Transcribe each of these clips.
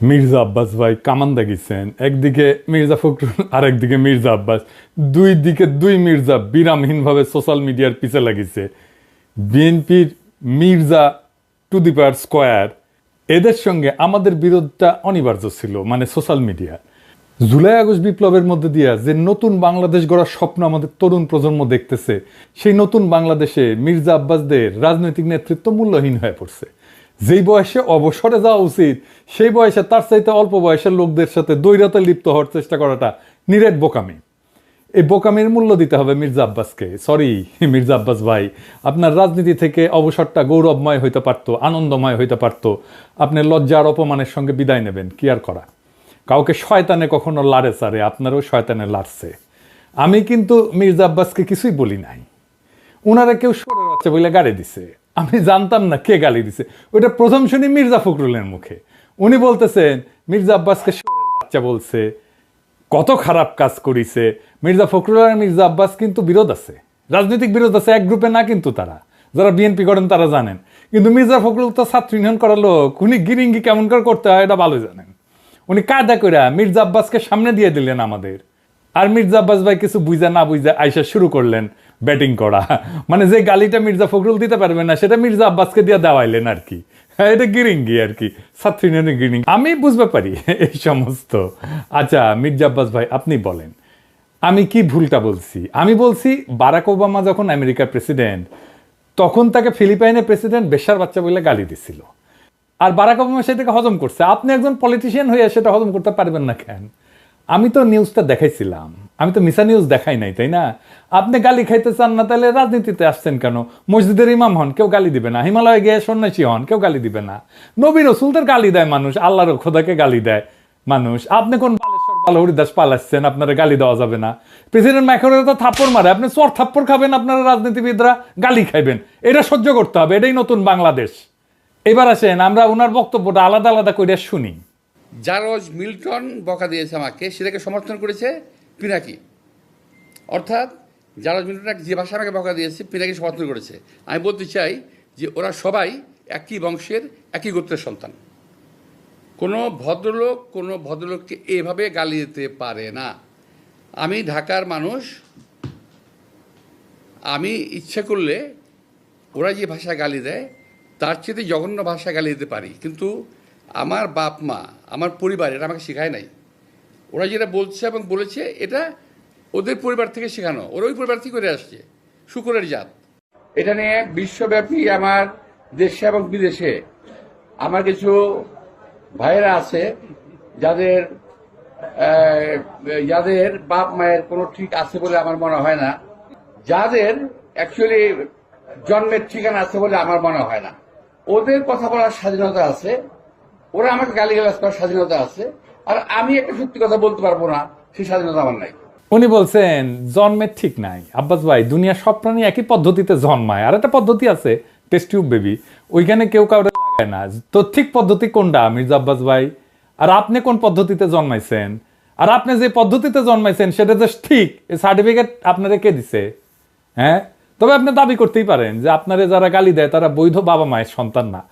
মির্জা আব্বাস ভাই কামান দাগিয়েছেন, একদিকে মির্জা ফখরুল আর একদিকে মির্জা আব্বাস, দুই দিকে দুই মির্জা বিরামহীনভাবে সোশ্যাল মিডিয়ার পিছে লাগিয়েছে। বিএনপির Mirza to the power square, এদের সঙ্গে আমাদের বিরোধটা অনিবার্য ছিল, মানে সোশ্যাল মিডিয়া। জুলাই আগস্ট বিপ্লবের মধ্যে দিয়া যে নতুন বাংলাদেশ গড়ার স্বপ্ন আমাদের তরুণ প্রজন্ম দেখতেছে, সেই নতুন বাংলাদেশে মির্জা আব্বাসদের রাজনৈতিক নেতৃত্ব মূল্যহীন হয়ে পড়ছে। যেই বয়সে অবসরে যাওয়া উচিত, সেই বয়সে তার চাইতে অল্প বয়সের লোকদের সাথে দ্বৈরতা লিপ্ত হওয়ার চেষ্টা করাটা নিরেট বোকামি। এই বোকামির মূল্য দিতে হবে মির্জা আব্বাসকে। সরি মির্জা আব্বাস ভাই, আপনার রাজনীতি থেকে অবসরটা গৌরবময় হইতে পারতো, আনন্দময় হইতে পারতো। আপনি লজ্জা আর অপমানের সঙ্গে বিদায় নেবেন, কি আর করা। কাউকে শয়তানে কখনো লাড়ে চারে, আপনারও শয়তানে লাড়ছে। আমি কিন্তু মির্জা আব্বাসকে কিছুই বলি নাই। ওনারা কেউ সরে যাচ্ছে বলে গালি দিছে, আমি জানতাম না কে গালি দিছে। ওইটা প্রথম শুনি মির্জা ফখরুলের মুখে। উনি বলতেছেন মির্জা আব্বাসকে সরের বাচ্চা বলছে, কত খারাপ কাজ করিছে। মির্জা ফখরুল আর মির্জা আব্বাস কিন্তু বিরোধ আছে, রাজনৈতিক বিরোধ আছে, এক গ্রুপে না কিন্তু তারা। যারা বিএনপি করেন তারা জানেন। কিন্তু মির্জা ফখরুল তো ছাত্র ইউনিয়ন করার লোক, উনি গিরিঙ্গি কেমন করে করতে হয় এটা ভালো জানেন। উনি কায়দা করে মির্জা আব্বাসকে সামনে দিয়ে দিলেন আমাদের। আর মির্জা আব্বাস ভাই কিছু বুঝা না বুঝা আইসা শুরু করলেন ব্যাটিং করা। মানে যে গালিটা মির্জা ফখরুল দিতে পারবে না, সেটা মির্জা আব্বাসকে দিয়ে দেওয়াইলেন আর কি। এটা গিরিঙ্গি আর কি, ছাত্র ইউনিয়নের গিরিঙ্গি। আমি বুঝতে পারি এই সমস্ত। আচ্ছা মির্জা আব্বাস ভাই, আপনি বলেন আমি কি ভুলটা বলছি। আমি বলছি বারাক ওবামা যখন আমেরিকার প্রেসিডেন্ট, তখন তাকে ফিলিপাইনের প্রেসিডেন্ট বেশ্যার বাচ্চা বলে গালি দিছিল। আর বারাক ওবামা সেটাকে হজম করছে। আপনি একজন পলিটিশিয়ান হয়ে সেটা হজম করতে পারবেন না কেন? আমি তো নিউজটা দেখাইছিলাম, আমি তো মিশা নিউজ দেখাই নাই, তাই না? আপনি গালি খাইতে চান না, তাহলে রাজনীতিতে আসছেন কেন? মসজিদের ইমাম হন, কেউ গালি দিবে না। হিমালয়ে গিয়ে সন্ন্যাসী হন, কেউ গালি দিবে না। নবী রসুলদের গালি দেয় মানুষ, আল্লাহর খোদাকে গালি দেয় মানুষ। আপনি কোন বালেশ্বর বালহরিদাস পালাচ্ছেন, আপনারা গালি দেওয়া যাবে না? প্রেসিডেন্ট ম্যাকরনের তো থাপ্পড় মারে, আপনি চর থাপ্পড় খাবেন, আপনারা রাজনীতিবিদরা গালি খাইবেন। এটা সহ্য করতে হবে, এটাই নতুন বাংলাদেশ। এবার আসেন আমরা ওনার বক্তব্যটা আলাদা আলাদা করে শুনি। জারজ মিল্টন বকা দিয়েছে আমাকে, সেটাকে সমর্থন করেছে পিনাকি। অর্থাৎ জারজ মিল্টন যে ভাষা আমাকে বকা দিয়েছে, পিনাকি সমর্থন করেছে। আমি বলতে চাই যে ওরা সবাই একই বংশের, একই গোত্রের সন্তান। কোনো ভদ্রলোককে এভাবে গালি দিতে পারে না। আমি ঢাকার মানুষ, আমি ইচ্ছা করলে ওরা যে ভাষা গালি দেয় তার চেয়ে জঘন্য ভাষা গালি দিতে পারি। কিন্তু আমার বাপ মা, আমার পরিবার এটা আমাকে শেখায় নাই। ওরা যেটা বলছে এবং বলেছে এটা ওদের পরিবার থেকে শেখানো, ওরা ওই পরিবার থেকে করে আসছে, শুকরের জাত। এটা নিয়ে বিশ্বব্যাপী আমার দেশে এবং বিদেশে আমার কিছু ভাইয়েরা আছে যাদের যাদের বাপ মায়ের কোনো ঠিক আছে বলে আমার মনে হয় না, যাদের অ্যাকচুয়ালি জন্মের ঠিকানা আছে বলে আমার মনে হয় না। ওদের কথা বলার স্বাধীনতা আছে, ওরা আমাকে গালিগালাজ করার স্বাধীনতা আছে, আর আমি একটা সত্যি কথা বলতে পারবো না, সেই স্বাধীনতা আমার নাই। উনি বলছেন জন্মের ঠিক নাই। আব্বাস ভাই, দুনিয়ার সব প্রাণী একই পদ্ধতিতে জন্মায়, আর একটা পদ্ধতি আছে টেস্ট টিউব বেবি, ওইখানে কেউ কাউরে লাগায় না। তো ঠিক পদ্ধতি কোনটা মির্জা আব্বাস ভাই? আর আপনি কোন পদ্ধতিতে জন্মাইছেন? আর আপনি যে পদ্ধতিতে জন্মাইছেন সেটা যে ঠিক, সার্টিফিকেট আপনারা কে দিছে? হ্যাঁ, তবে আপনি দাবি করতেই পারেন যে আপনারে যারা গালি দেয় তারা বৈধ বাবা মায়ের সন্তান না।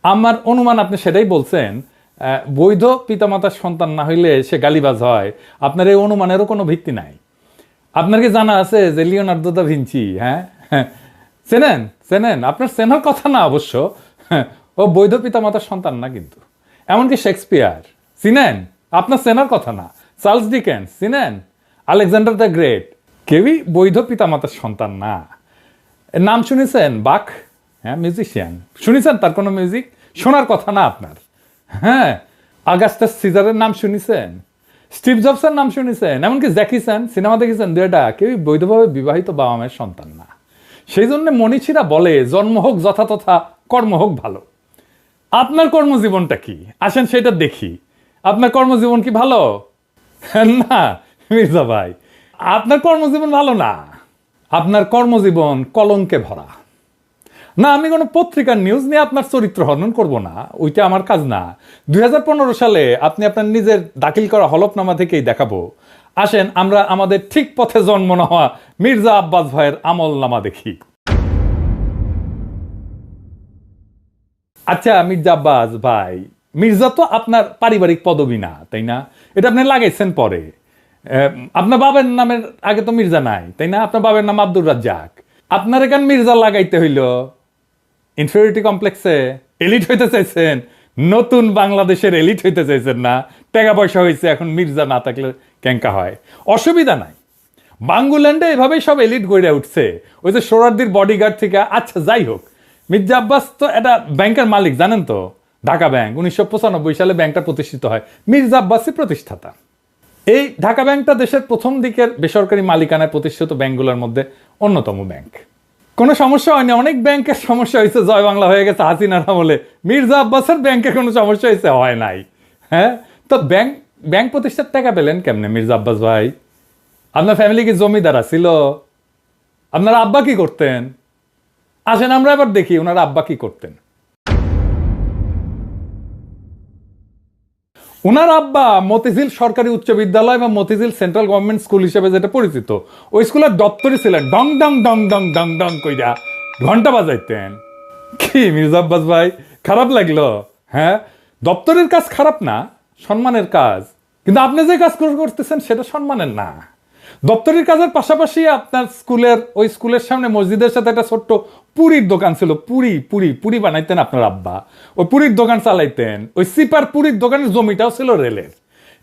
আমার অনুমান আপনি সেটাই বলছেন, বৈধ পিতামাতার সন্তান না হইলে সে গালিবাজ হয়। আপনার এই অনুমানেরও কোনো ভিত্তি নাই। আপনার কি জানা আছে যে লিওনার্দো দা ভিঞ্চি, হ্যাঁ চেনেন? চেনেন? আপনার চেনার কথা না অবশ্য, ও বৈধ পিতামাতার সন্তান না কিন্তু। এমনকি শেক্সপিয়ার চিনেন? আপনার চেনার কথা না। চার্লস ডিকেন্স চিনেন? আলেকজান্ডার দ্য গ্রেট, কেউই বৈধ পিতামাতার সন্তান না। নাম শুনেছেন বাক? হ্যাঁ, মিউজিশিয়ান শুনেছেন? তার কোনো মিউজিক শোনার কথা না আপনার। হ্যাঁ, আগাস্টাস সিজারের নাম শুনেছেন? স্টিভ জবসের নাম শুনেছেন? এমনকি জ্যাকি চ্যান সিনেমা দেখেছেন? দুটা কেউই বৈধভাবে বিবাহিত বাবা মায়ের সন্তান না। সেই জন্য মনীষীরা বলে জন্ম হোক যথাতথা, কর্ম হোক ভালো। আপনার কর্মজীবনটা কি আসেন সেটা দেখি। আপনার কর্মজীবন কি ভালো? না মির্জা ভাই, আপনার কর্মজীবন ভালো না। আপনার কর্মজীবন কলঙ্কে ভরা। না, আমি কোনো পত্রিকার নিউজ নিয়ে আপনার চরিত্র হনন করব না, ওইটা আমার কাজ না। 2015 সালে আপনি আপনার নিজের দাখিল করা হলফনামা থেকেই দেখাবো। আসেন আমরা আমাদের ঠিক পথে জন্ম না হওয়া মির্জা আব্বাস ভাইয়ের আমল নামা দেখি। আচ্ছা মির্জা আব্বাস ভাই, মির্জা তো আপনার পারিবারিক পদবি না, তাই না? এটা আপনি লাগাইছেন পরে। আপনার বাবার নামের আগে তো মির্জা নাই, তাই না? আপনার বাবার নাম আব্দুর রাজ্জাক। আপনার এখান মির্জা লাগাইতে হইল ইনফেরিয়রিটি কমপ্লেক্সে। এলিট হইতে চাইছেন, নতুন বাংলাদেশের এলিট হইতে চাইছেন না। টাকা পয়সা হয়েছে, এখন মির্জা না থাকলে ক্যাঙ্কা হয়, অসুবিধা নাই। বাঙ্গুল্যান্ডে এভাবেই সব এলিট গড়ে উঠছে, ওই যে সোহরাওয়ার্দীর বডিগার্ড থেকে। আচ্ছা যাই হোক, মির্জা আব্বাস তো একটা ব্যাংকের মালিক, জানেন তো? ঢাকা ব্যাংক 1995 সালে ব্যাংকটা প্রতিষ্ঠিত হয়, মির্জা আব্বাসই প্রতিষ্ঠাতা। এই ঢাকা ব্যাংকটা দেশের প্রথম দিকের বেসরকারি মালিকানায় প্রতিষ্ঠিত ব্যাংকগুলোর মধ্যে অন্যতম ব্যাংক। কোনো সমস্যা হয়নি, অনেক ব্যাংকের সমস্যা হয়েছে, জয় বাংলা হয়ে গেছে হাসিনার আমলে। মির্জা আব্বাসের ব্যাংকের কোনো সমস্যা হয়েছে? হয় নাই। হ্যাঁ, তো ব্যাংক প্রতিষ্ঠার টাকা পেলেন কেমনে মির্জা আব্বাস ভাই? আপনার ফ্যামিলি কি জমিদার ছিল? আপনার আব্বা কি করতেন? আসেন আমরা এবার দেখি ওনার আব্বা কি করতেন। ওনার আব্বা মতিঝিল সরকারি উচ্চ বিদ্যালয় বা মতিঝিল সেন্ট্রাল গভর্নমেন্ট স্কুল হিসেবে যেটা পরিচিত, ওই স্কুলের দপ্তরই ছিলেন। ডং ডং ডং ডং ডং ডং কইরা ঘন্টা বাজাইতেন। কি মির্জা আব্বাস ভাই, খারাপ লাগলো? হ্যাঁ, দপ্তরের কাজ খারাপ না, সম্মানের কাজ। কিন্তু আপনি যে কাজ করতেছেন সেটা সম্মানের না। দপ্তরের কাজের পাশাপাশি আপনার ওই স্কুলের সামনে মসজিদের সাথে একটা ছোট্ট পুরীর দোকান ছিল। পুরি বানাইতেন আপনার আব্বা, ওই পুরীর দোকান চালাইতেন। ওই সিপার পুরীর দোকানের জমিটাও ছিল রেলের।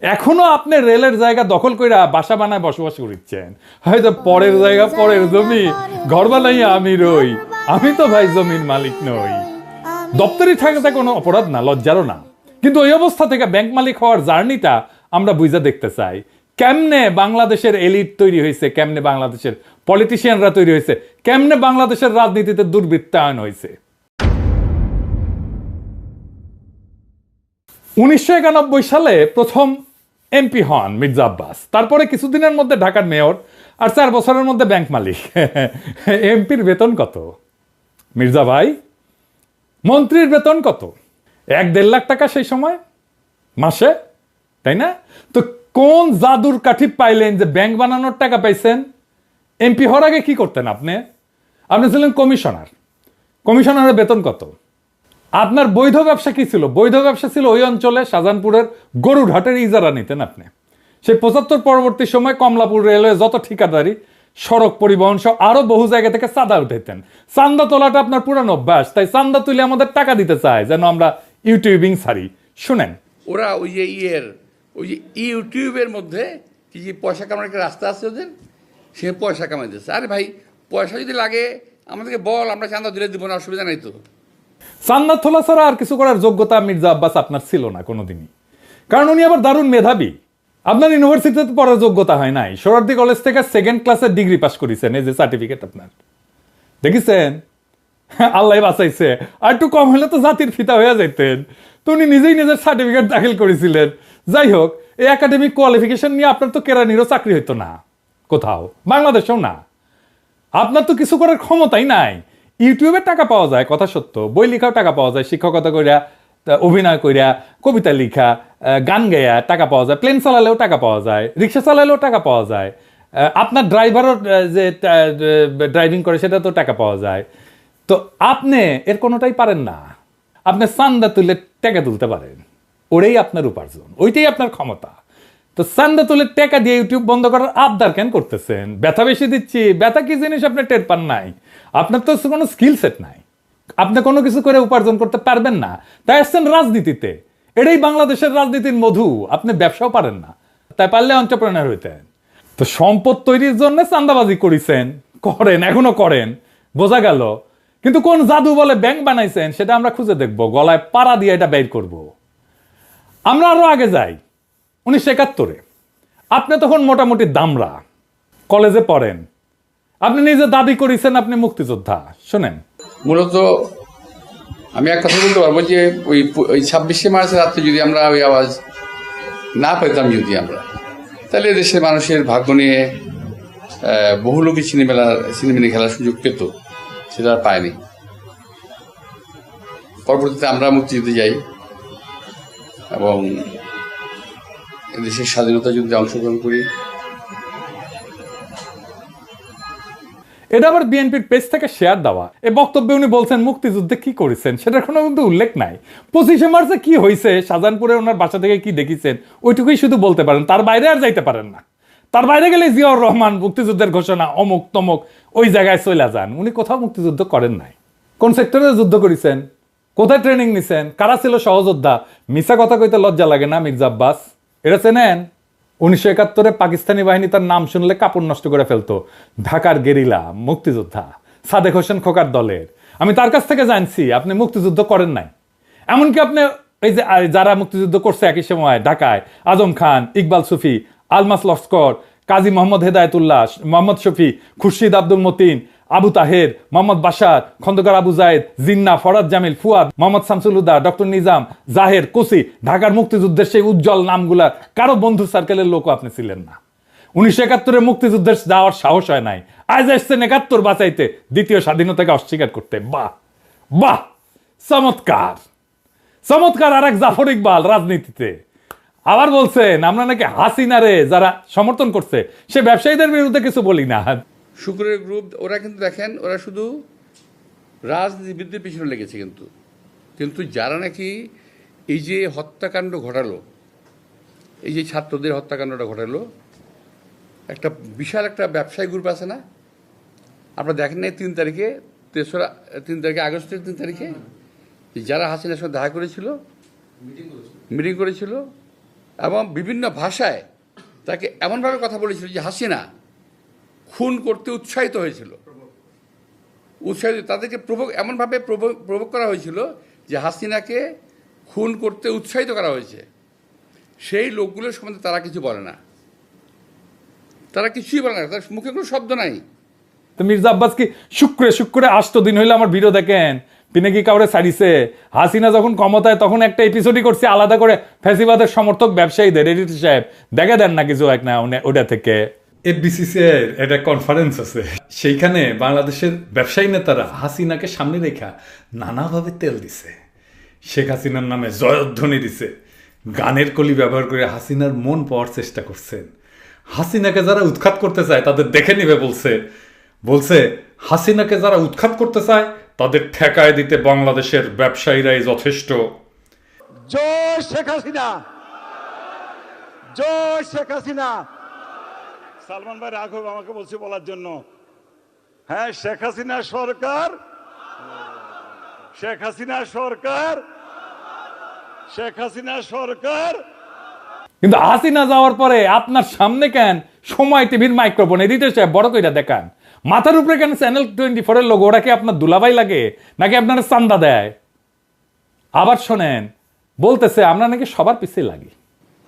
এখনো আপনি রেলের জায়গা দখল করে বাসা বানায় বসবাস করছেন। হয়তো পরের জায়গা পরের জমি, ঘর বানাই আমি রই, আমি তো ভাই জমির মালিক নই। দপ্তরি থাকাতে কোনো অপরাধ না, লজ্জারও না। কিন্তু ওই অবস্থা থেকে ব্যাংক মালিক হওয়ার জার্নিটা আমরা বুঝে দেখতে চাই। কেমনে বাংলাদেশের এলিট তৈরি হয়েছে, কেমনে বাংলাদেশের পলিটিশিয়ানরা তৈরি হয়েছে, কেমনে বাংলাদেশের রাজনীতিতে দুর্বৃত্তায়ন হয়েছে। 1991 সালে প্রথম এমপি হন মির্জা আব্বাস। তারপরে কিছুদিনের মধ্যে ঢাকার মেয়র, আর 4 বছরের মধ্যে ব্যাংক মালিক। এমপির বেতন কত মির্জা ভাই? মন্ত্রীর বেতন কত? 1-1.5 লাখ টাকা সেই সময় মাসে, তাই না? তো কোন জাদুর কাঠি পাইলেন যে ব্যাংক বানানোর টাকা পাইছেন? এমপি হওয়ার আগে কি করতেন আপনি? আপনি ছিলেন কমিশনার। কমিশনারের বেতন কত? আপনার বৈধ ব্যবসা কি ছিল? বৈধ ব্যবসা ছিল ওই অঞ্চলে শাহজাহানপুরের গরুরহাটের ইজারা নিতেন আপনি। সেই 75 পরবর্তী সময় কমলাপুর রেলওয়ে যত ঠিকাদারি, সড়ক পরিবহন সহ আরো বহু জায়গা থেকে চাঁদা উঠাইতেন। চান্দা তোলাটা আপনার পুরানো অভ্যাস, তাই চান্দা তুলে আমাদের টাকা দিতে চায় যেন আমরা ইউটিউবিং ছাড়ি। শুনেন, ওরা ওই যে ওই যে ইউটিউবের মধ্যে কি যে পয়সা কামানোর একটা রাস্তা আছে ওদের, সে পয়সা কামাইতেছে। আরে ভাই, পয়সা যদি লাগে আমাদেরকে বল, আমরা চাঁদা দিলে দিব না, অসুবিধা নাই তো। চান্দা তোলা ছাড়া আর কিছু করার যোগ্যতা মির্জা আব্বাস আপনার ছিল না কোনোদিনই। কারণ উনি আবার দারুণ মেধাবী। আপনার ইউনিভার্সিটিতে পড়ার যোগ্যতা হয় নাই। সোহরাওয়ার্দী কলেজ থেকে 2nd ক্লাসের ডিগ্রি পাস করেছেন, এই যে সার্টিফিকেট আপনার, দেখেছেন? আল্লাহ বাঁচাইছে, আর একটু কম হলে তো জাতির ফিতা হয়ে যাইতেন। তো উনি নিজেই নিজের সার্টিফিকেট দাখিল করেছিলেন। যাই হোক, এই একাডেমিক কোয়ালিফিকেশন নিয়ে আপনার তো কেরানিরও চাকরি হইতো না কোথাও, বাংলাদেশেও না। আপনার তো কিছু করার ক্ষমতাই নাই। ইউটিউবে টাকা পাওয়া যায়, কথা সত্য। বই লেখাও টাকা পাওয়া যায়, শিক্ষকতা কইরা, অভিনয় কইরা, কবিতা লেখা, গান গাইয়া টাকা পাওয়া যায়। প্লেন চালালেও টাকা পাওয়া যায়, রিক্সা চালালেও টাকা পাওয়া যায়। আপনার ড্রাইভারও যে ড্রাইভিং করে সেটা তো টাকা পাওয়া যায়। তো আপনি এর কোনোটাই পারেন না। আপনি চান্দা তুলে টাকা তুলতে পারেন, ওটাই আপনার উপার্জন, ওইটাই আপনার ক্ষমতা। তো চান্দা তুলে টাকা দিয়ে ইউটিউব বন্ধ করার আবদার কেন করতেছেন? ব্যথা বেশি দিচ্ছি, ব্যথা কি জিনিস আপনি টের পান নাই? আপনার তো কোনো স্কিল সেট নাই, আপনি কোনো কিছু করে উপার্জন করতে পারবেন না, তাই আসছেন রাজনীতিতে। এটাই বাংলাদেশের রাজনীতির মধু। আপনি ব্যবসাও পারেন না, তাই পারলে এন্টারপ্রেনার হইতেন। তো সম্পদ তৈরির জন্য চান্দাবাজি করেছেন, করেন, এখনো করেন, বোঝা গেল। কিন্তু কোন জাদু বলে ব্যাংক বানাইছেন সেটা আমরা খুঁজে দেখবো, গলায় পাড়া দিয়ে এটা বের করব। আমরা আরো আগে যাই, 1971-এ আপনি তখন মোটামুটি দামরা, কলেজে পড়েন। আপনি নিজে দাবি করেছেন আপনি মুক্তিযোদ্ধা। শোনেন, মূলত আমি এক কথা বলতে পারবো যে ওই 26শে মার্চের রাত্রে যদি আমরা ওই আওয়াজ না পেতাম, যদি আমরা, তাহলে দেশের মানুষের ভাগ্য নিয়ে বহু লোকই সিনেমিনি খেলার সুযোগ পেত, সেটা আর পায়নি। পরবর্তীতে আমরা মুক্তিযুদ্ধে যাই এবং দেশের স্বাধীনতা যুদ্ধে অংশগ্রহণ করি। এটা আবার বিএনপির পেজ থেকে শেয়ার দেওয়া। এই বক্তব্যে উনি বলছেন মুক্তিযুদ্ধে কি করেছেন সেটার কোনো কিন্তু উল্লেখ নাই। 25শে মার্চে কি হয়েছে, শাহজাহানপুরে ওনার বাসা থেকে কি দেখেছেন, ওইটুকুই শুধু বলতে পারেন, তার বাইরে আর যাইতে পারেন না। তার বাইরে গেলে জিয়াউর রহমান মুক্তিযুদ্ধের ঘোষণা অমুক তমুক ওই জায়গায় চলে যান। উনি কোথাও মুক্তিযুদ্ধ করেন নাই। কোন সেক্টরে যুদ্ধ করেছেন, কোথায় ট্রেনিং নিছেন, কারা ছিল সহযোদ্ধা, মিছা কথা কইতে লজ্জা লাগে না মির্জা আব্বাস? এটা চেনেন? 1971-এ পাকিস্তানি বাহিনী তার নাম শুনলে কাপড় নষ্ট করে ফেলতো। ঢাকার গেরিলা মুক্তিযোদ্ধা সাদেক হোসেন খোকার দলের। আমি তার কাছ থেকে জানছি আপনি মুক্তিযুদ্ধ করেন নাই। এমনকি আপনি এই যে যারা মুক্তিযুদ্ধ করছে একই সময় ঢাকায়, আজম খান, ইকবাল সুফি, আলমাস লস্কর, কাজী মোহাম্মদ হেদায়েতুল্লাহ, মোহাম্মদ শফি, খুরশিদ আব্দুল মতিন, আবু তাহের, মোহাম্মদ বাশার, খন্দকার আবু জায়েদ, জিন্না, ফরাদ জামিল, ফুয়াদ, মোহাম্মদ শামসুল হুদা, ডক্টর নিজাম, জাহের, কোসি, ঢাকার মুক্তিযুদ্ধের সেই উজ্জ্বল নামগুলা কারো বন্ধু সার্কেলের লোকও আপনি ছিলেন না। 1971-এ মুক্তিযুদ্ধের যাওয়ার সাহস হয় নাই, আজ এসছেন 71 বাঁচাইতে, দ্বিতীয় স্বাধীনতাকে অস্বীকার করতে। বাহ বাহ, চমৎকার চমৎকার। আর এক জাফর ইকবাল রাজনীতিতে আবার বলছেন আমরা নাকি হাসিনারে যারা সমর্থন করছে সে ব্যবসায়ীদের বিরুদ্ধে কিছু বলি না। শুক্রের গ্রুপ ওরা কিন্তু দেখেন, ওরা শুধু রাজনীতিবিদদের পিছনে লেগেছে, কিন্তু যারা নাকি এই যে হত্যাকাণ্ড ঘটালো, এই যে ছাত্রদের হত্যাকাণ্ডটা ঘটালো, একটা বিশাল একটা ব্যবসায়ী গ্রুপ আছে না? আপনারা দেখেন নাই 3 তারিখে, 3 তারিখে আগস্টের 3 তারিখে যারা হাসিনার সঙ্গে দেখা করেছিল, মিটিং করেছিল এবং বিভিন্ন ভাষায় তাকে এমনভাবে কথা বলেছিল যে হাসিনা খুন করতে উৎসাহিত হয়েছিল, তাদেরকে এমনভাবে প্রভোগ করা হয়েছিল যে হাসিনাকে খুন করতে উৎসাহিত করা হয়েছে। সেই লোকগুলোর সম্বন্ধে তারা কিছু বলে না, তারা কিছুই বলে না, তার মুখে কোনো শব্দ নাই। তো মির্জা আব্বাস কি শুক্রে শুক্রে 8 দিন হইলে আমার ভিডিও দেখেন, তিনি কি কাউরে ছাড়িছে? হাসিনা যখন ক্ষমতায় তখন একটা এপিসোডই করছে আলাদা করে ফ্যাসিবাদের সমর্থক ব্যবসায়ীদের, এডিটর সাহেব দেখে দেন না কিছু এক না ওটা থেকে। এফবিসিসি এর একটা কনফারেন্স আছে, সেইখানে বাংলাদেশের ব্যবসায়ী নেতারা হাসিনাকে সামনে রেখা নানাভাবে তেল দিছে, শেখ হাসিনার নামে জয়ধ্বনি দিছে, গানের কলি ব্যবহার করে হাসিনার মন পাওয়ার চেষ্টা করছেন। হাসিনাকে যারা উৎখাত করতে চায় তাদের দেখে নিবে বলছে হাসিনাকে যারা উৎখাত করতে চায় তাদের ঠেকায় দিতে বাংলাদেশের ব্যবসায়ীরাই যথেষ্ট। জয় শেখ হাসিনা, জয় শেখ হাসিনা। সালমান ভাই রাঘব আমাকে বলছে বলার জন্য, হ্যাঁ শেখ হাসিনা সরকার, শেখ হাসিনা সরকার, শেখ হাসিনা সরকার। কিন্তু হাসিনা যাওয়ার পরে আপনার সামনে কেন সময় টিভির মাইক্রোফোন এডিটর সাহেব বড় কইরা দেখান, মাথার উপরে কেন চ্যানেল 24 এর লোগো? ওরা কি আপনার দুলাভাই লাগে নাকি আপনার চান্দা দেয়? আবার শোনেন বলতেছে আমরা নাকি সবার পিছিয়ে লাগি।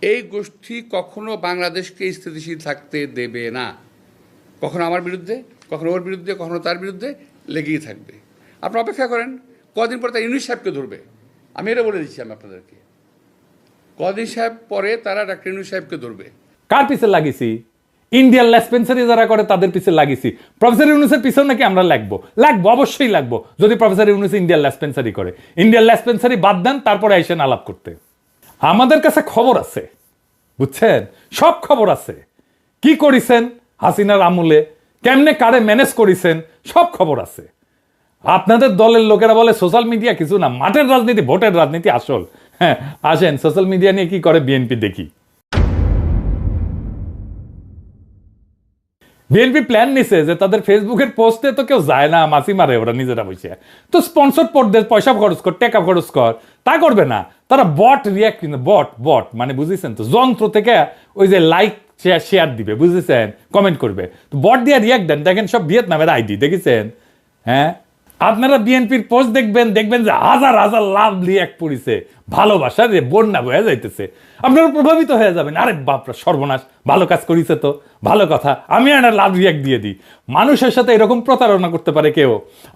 এই গোষ্ঠী কখনো বাংলাদেশকে স্থিতিশীল থাকতে দেবে না, কখনো আমার বিরুদ্ধে, কখনো ওর বিরুদ্ধে, কখনো তার বিরুদ্ধে লেগেই থাকবে। আপনারা অপেক্ষা করেন, কদিন পরে তারা ইউনূস সাহেবকে ধরবে। আমি এটা বলে দিচ্ছি আমি আপনাদেরকে, কদিন সাহেব পরে তারা ডাক্তার ইউনূস সাহেবকে ধরবে। কার পিছে লাগিয়েছি? ইন্ডিয়ান লেসপেন্সারি যারা করে তাদের পিছে লাগিয়েছি। প্রফেসর ইউনূসের পিছেও নাকি আমরা লাগবো, অবশ্যই লাগবো যদি প্রফেসর ইউনূস ইন্ডিয়ান লেসপেন্সারি করে। ইন্ডিয়ান লেসপেন্সারি বাদ দেন, তারপরে আইসেন আলাপ করতে। আমাদের কাছে খবর আছে, বুঝছেন, সব খবর আছে। কি করিছেন হাসিনার আমলে, কেমনে কারে ম্যানেজ করিছেন, সব খবর আছে। আপনাদের দলের লোকেরা বলে সোশ্যাল মিডিয়া কিছু না, মাঠের রাজনীতি, ভোটের রাজনীতি আসল। হ্যাঁ আসেন সোশ্যাল মিডিয়া নিয়ে কি করে বিএনপি দেখি। বিএনপি প্ল্যান নিছে যে তাদের ফেসবুকের পোস্টে তো কেউ যায় না, মাসি মারে ওরা নিজেরা বসে, তো স্পন্সর পড়তে পয়সা খরচ কর, টাকা খরচ কর, তা করবে না তারা। বট রিয়াক্ট, বট মানে বুঝেছেন তো, যন্ত্র থেকে ওই যে লাইক শেয়ার দিবে, বুঝেছেন, কমেন্ট করবে, তো বট দিয়ে রিয়াক্ট দেন। দেখেন সব ভিয়েতনামের আইডি দেখেছেন। হ্যাঁ আপনারা বিএনপির পোস্ট দেখবেন যে হাজার হাজার লাভ রিয়াক্ট পড়িছে, ভালোবাসা রে বন্যা বয়ে যাইতেছে, আপনারা প্রভাবিত হয়ে যাবেন। আরে বাপরা সর্বনাশ, ভালো কাজ করিছে তো, ভালো কথা, আমি একটা লাভ রিয়াক্ট দিয়ে দিই। মানুষের সাথে এরকম প্রতারণা করতে পারে কেউ?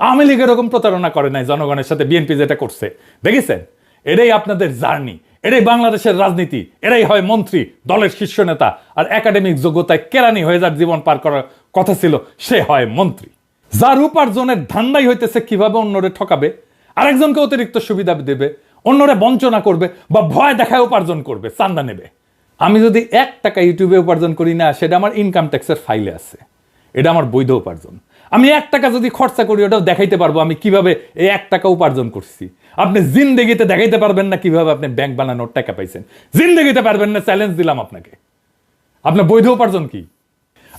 আওয়ামী লীগ এরকম প্রতারণা করে নাই জনগণের সাথে, বিএনপি যেটা করছে দেখেছেন। এটাই আপনাদের জার্নি, এটাই বাংলাদেশের রাজনীতি, এরাই হয় মন্ত্রী, দলের শীর্ষ নেতা, আর একাডেমিক যোগ্যতায় কেরানি হয়ে যার জীবন পার করার কথা ছিল সে হয় মন্ত্রী। যার উপার্জনের ধান্দাই হইতেছে কিভাবে অন্যরে ঠকাবে, আরেকজনকে অতিরিক্ত সুবিধা দেবে, অন্যরে বঞ্চনা করবে বা ভয় দেখায় উপার্জন করবে, চান্দা নেবে। আমি যদি 1 টাকা ইউটিউবে উপার্জন করি না, সেটা আমার ইনকাম ট্যাক্সের ফাইলে আছে, এটা আমার বৈধ উপার্জন। আমি 1 টাকা যদি খরচা করি ওটাও দেখাইতে পারবো আমি কিভাবে এই 1 টাকা উপার্জন করছি। আপনি জিন্দেগিতে দেখাইতে পারবেন না কিভাবে আপনি ব্যাংক বানানোর টাকা পাইছেন, জিন্দেগিতে পারবেন না, চ্যালেঞ্জ দিলাম আপনাকে। আপনার বৈধ উপার্জন কি?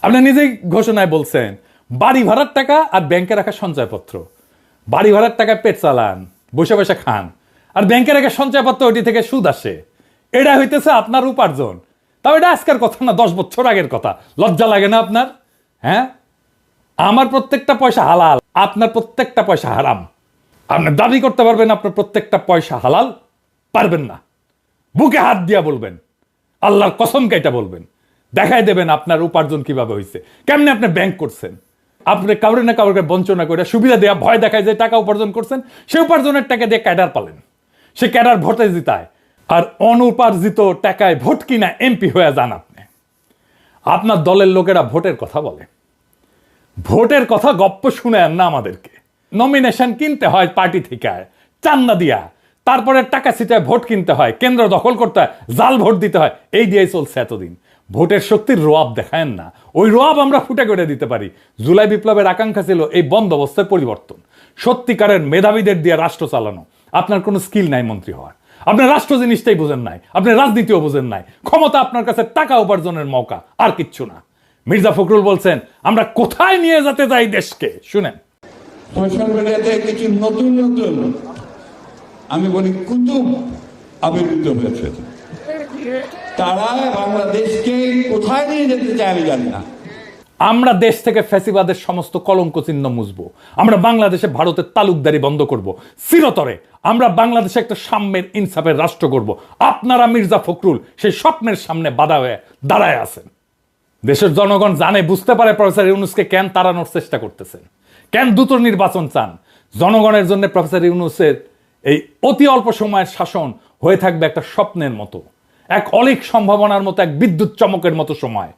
আপনি নিজেই ঘোষণায় বলছেন বাড়ি ভাড়ার টাকা আর ব্যাংকে রাখা সঞ্চয়পত্র, বাড়ি ভাড়ার টাকায় পেট চালান, বসে বসে খান, আর ব্যাংকে রাখা সঞ্চয়পত্র ওইটি থেকে সুদ আসে, এটা হইতেছে আপনার উপার্জন। তাও এটা আজকের কথা না, 10 বছর আগের কথা। লজ্জা লাগে না আপনার? হ্যাঁ, আমার প্রত্যেকটা পয়সা হালাল, আপনার প্রত্যেকটা পয়সা হারাম। আপনি দাবি করতে পারবেন আপনার প্রত্যেকটা পয়সা হালাল? পারবেন না। বুকে হাত দিয়া বলবেন, আল্লাহর কসম কাইটা বলবেন, দেখাই দেবেন আপনার উপার্জন কিভাবে হয়েছে, কেমনে আপনি ব্যাংক করছেন। আপনি কাউরে না কাউকে বঞ্চনা করে সুবিধা দেওয়া ভয় দেখায় যে টাকা উপার্জন করছেন, সেই উপার্জনের টাকা দিয়ে ক্যাডার পালেন, সে ক্যাডার ভোটে জিতায়, আর অনুপার্জিত টাকায় ভোট কিনা এমপি হয়ে যান আপনি। আপনার দলের লোকেরা ভোটের কথা বলে, ভোটের কথা গপ্প শুনেন না আমাদেরকে। নমিনেশন কিনতে হয় পার্টি থেকে চান্দা দিয়া, তারপরে টাকা ছিটায় ভোট কিনতে হয়, কেন্দ্র দখল করতে হয়, জাল ভোট দিতে হয়, এই দিয়েই চলছে এতদিন। ভোটের শক্তির রোয়াব দেখায়েন না, ওই রোয়াব আমরা ফুটে করে দিতে পারি। জুলাই বিপ্লবের আকাঙ্ক্ষা ছিল এই বন্দোবস্তের পরিবর্তন, সত্যিকারের মেধাবীদের দিয়ে রাষ্ট্র চালানো। আপনার কোনো স্কিল নাই মন্ত্রী হওয়ার, আপনি রাষ্ট্র জিনিসটাই বুঝেন নাই, আপনি রাজনীতিও বুঝেন নাই। ক্ষমতা আপনার কাছে টাকা উপার্জনের মৌকা, আর কিচ্ছু না। মির্জা ফখরুল বলছেন আমরা কোথায় নিয়ে যেতে চাই দেশকে, শুনেন। সোশ্যাল মিডিয়াতে কিছু নতুন নতুন আমি বলি কুতুব আবির্ভূত হয়েছে, তারা বাংলাদেশকে কোথায় নিয়ে যেতে চায় আমি জানি না। আমরা দেশ থেকে ফ্যাসিবাদের সমস্ত কলঙ্ক চিহ্ন মুছবো, আমরা বাংলাদেশে ভারতের তালুকদারি বন্ধ করব চিরতরে, আমরা বাংলাদেশে একটা সাম্যের ইনসাফের রাষ্ট্র করব। আপনারা মির্জা ফখরুল সেই স্বপ্নের সামনে বাধা হয়ে দাঁড়ায় আছেন। দেশের জনগণ জানে, বুঝতে পারে প্রফেসর ইউনূসকে কেন তাড়ানোর চেষ্টা করতেছেন, কেন দ্রুত নির্বাচন চান। জনগণের জন্য প্রফেসর ইউনূসের এই অতি অল্প সময়ের শাসন হয়ে থাকবে একটা স্বপ্নের মতো, এক অলিক সম্ভাবনার মতো, এক বিদ্যুৎ চমকের মতো সময়।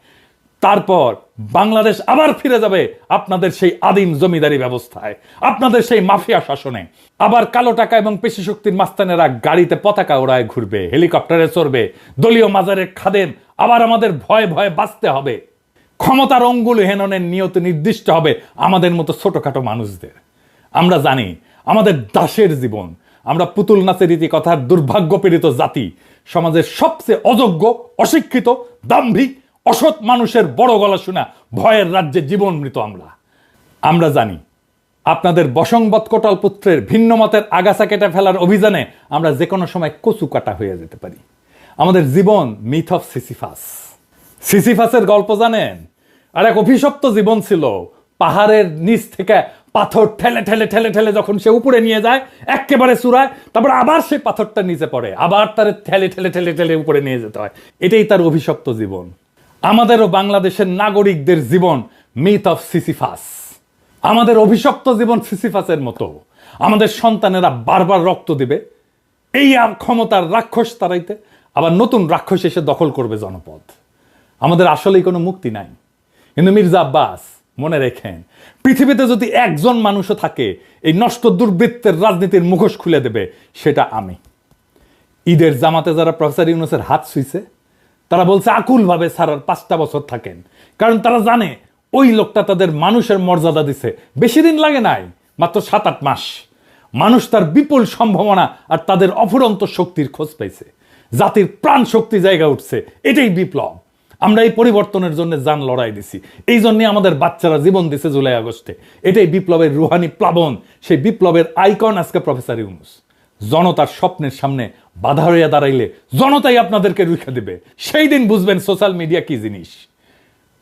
তারপর বাংলাদেশ আবার ফিরে যাবে আপনাদের সেই আদিম জমিদারি ব্যবস্থায়, আপনাদের সেই মাফিয়া শাসনে। আবার কালো টাকা এবং পেশি শক্তির মাস্তানেরা গাড়িতে পতাকা ওড়ায় ঘুরবে, হেলিকপ্টারে চড়বে, দলীয় মাজারের খাদেম আবার আমাদের ভয়ে ভয়ে বাঁচতে হবে। ক্ষমতার অঙ্গুল হেননের নিয়ত নির্দিষ্ট হবে আমাদের মতো ছোটখাটো মানুষদের। আমরা জানি আমাদের দাসের জীবন, আমরা পুতুল নাচের রীতি কথার দুর্ভাগ্যপীড়িত জাতি, সমাজের সবচেয়ে অযোগ্য, অশিক্ষিত, দাম্ভিক, অসৎ মানুষের বড় গলা শোনা ভয়ের রাজ্যে জীবন মৃত আমরা জানি আপনাদের বসংবৎ কোটাল পুত্রের ভিন্ন মতের আগাছা কেটে ফেলার অভিযানে আমরা যে কোনো সময় কচু কাটা হয়ে যেতে পারি। আমাদের জীবন মিথ অফ সিসিফাস। সিসিফাসের গল্প জানেন? আর এক অভিশপ্ত জীবন ছিল, পাহাড়ের নিচ থেকে পাথর ঠেলে ঠেলে ঠেলে ঠেলে যখন সে উপরে নিয়ে যায় একেবারে চূড়ায়, তারপর আবার সেই পাথরটা নিচে পড়ে, আবার তার ঠেলে ঠেলে ঠেলে ঠেলে উপরে নিয়ে যেতে হয়। এটাই তার অভিশপ্ত জীবন। আমাদেরও বাংলাদেশের নাগরিকদের জীবন মিথ অফ সিসিফাস। আমাদের অভিশপ্ত জীবন সিসিফাসের মতো। আমাদের সন্তানেরা বারবার রক্ত দিবে এই আর ক্ষমতার রাক্ষস তাড়াইতে, আবার নতুন রাক্ষস এসে দখল করবে জনপদ। আমাদের আসলেই কোনো মুক্তি নাই। কিন্তু মির্জা আব্বাস মনে রেখেন, পৃথিবীতে যদি একজন মানুষও থাকে এই নষ্ট দুর্বৃত্তের রাজনীতির মুখোশ খুলে দেবে, সেটা আমি। ঈদের জামাতে যারা প্রফেসর ইউনূসের হাত ছুঁইছে তারা বলছে আকুলভাবে ছাড়ার 5টা বছর থাকেন, কারণ তারা জানে ওই লোকটা তাদের মানুষের মর্যাদা দিছে। বেশি দিন লাগে নাই, মাত্র 7-8 মাস। মানুষ তার বিপুল সম্ভাবনা আর তাদের অফুরন্ত শক্তির খোঁজ পাইছে, জাতির প্রাণ শক্তি জায়গা উঠছে। এটাই বিপ্লব। আমরা এই পরিবর্তনের জন্য জান লড়াই দিছি, এই জন্য আমাদের বাচ্চারা জীবন দিছে জুলাই আগস্টে। এটাই বিপ্লবের রুহানি প্লাবন, সেই বিপ্লবের আইকন আজকে প্রফেসর ইউনূস। জনতার স্বপ্নের সামনে বাধা হইয়া দাঁড়াইলে জনতাই আপনাদেরকে রুখে দেবে। সেই দিন বুঝবেন সোশ্যাল মিডিয়া কি জিনিস।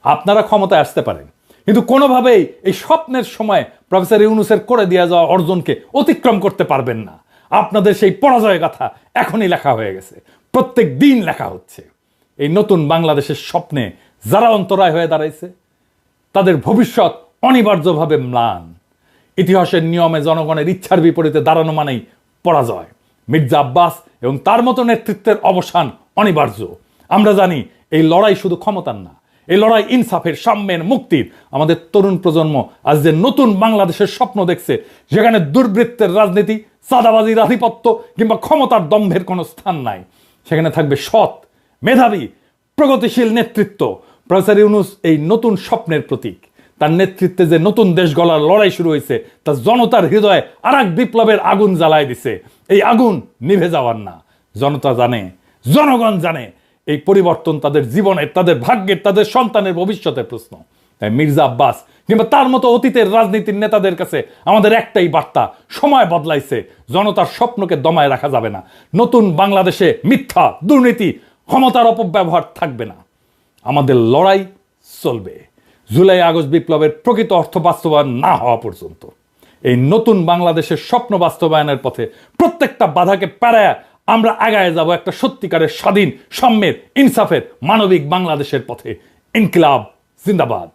আপনারা ক্ষমতায় আসতে পারেন, কিন্তু কোনোভাবেই এই স্বপ্নের সময় প্রফেসর ইউনূসের করে দেওয়া যাওয়া অর্জনকে অতিক্রম করতে পারবেন না। আপনাদের সেই পরাজয় গাথা এখনই লেখা হয়ে গেছে, প্রত্যেক দিন লেখা হচ্ছে। এই নতুন বাংলাদেশের স্বপ্নে যারা অন্তরায় হয়ে দাঁড়াইছে তাদের ভবিষ্যৎ অনিবার্যভাবে ম্লান। ইতিহাসের নিয়মে জনগণের ইচ্ছার বিপরীতে দাঁড়ানো মানেই পরাজয়। মির্জা আব্বাস এবং তার মতো নেতৃত্বের অবসান অনিবার্য। আমরা জানি এই লড়াই শুধু ক্ষমতার না, এই লড়াই ইনসাফের, সাম্যের, মুক্তির। আমাদের তরুণ প্রজন্ম আজ যে নতুন বাংলাদেশের স্বপ্ন দেখছে, যেখানে দুর্বৃত্তের রাজনীতি, চাঁদাবাজির আধিপত্য কিংবা ক্ষমতার দম্ভের কোনো স্থান নাই, সেখানে থাকবে সৎ, মেধাবী, প্রগতিশীল নেতৃত্ব। প্রফেসর ইউনূস এই নতুন স্বপ্নের প্রতীক। তার নেতৃত্বে যে নতুন দেশ গড়ার লড়াই শুরু হয়েছে, তা জনতার হৃদয়ে আর এক বিপ্লবের আগুন জ্বালায় দিছে। এই আগুন নিভে যাওয়ার না। জনতা জানে, জনগণ জানে এই পরিবর্তন তাদের জীবনের, তাদের ভাগ্যের, তাদের সন্তানের ভবিষ্যতের প্রশ্ন। তাই মির্জা আব্বাস কিংবা তার মতো অতীতের রাজনীতির নেতাদের কাছে আমাদের একটাই বার্তা, সময় বদলাইছে, জনতার স্বপ্নকে দমায় রাখা যাবে না। নতুন বাংলাদেশে মিথ্যা, দুর্নীতি, ক্ষমতার অপব্যবহার থাকবে না। আমাদের লড়াই চলবে জুলাই আগস্ট বিপ্লবের প্রকৃত অর্থ বাস্তবায়ন না হওয়া পর্যন্ত। এই নতুন বাংলাদেশের স্বপ্ন বাস্তবায়নের পথে প্রত্যেকটা বাধাকে পেরায় আমরা আগায় যাব একটা সত্যিকারের স্বাধীন, সাম্যের, ইনসাফের, মানবিক বাংলাদেশের পথে। ইনকিলাব জিন্দাবাদ।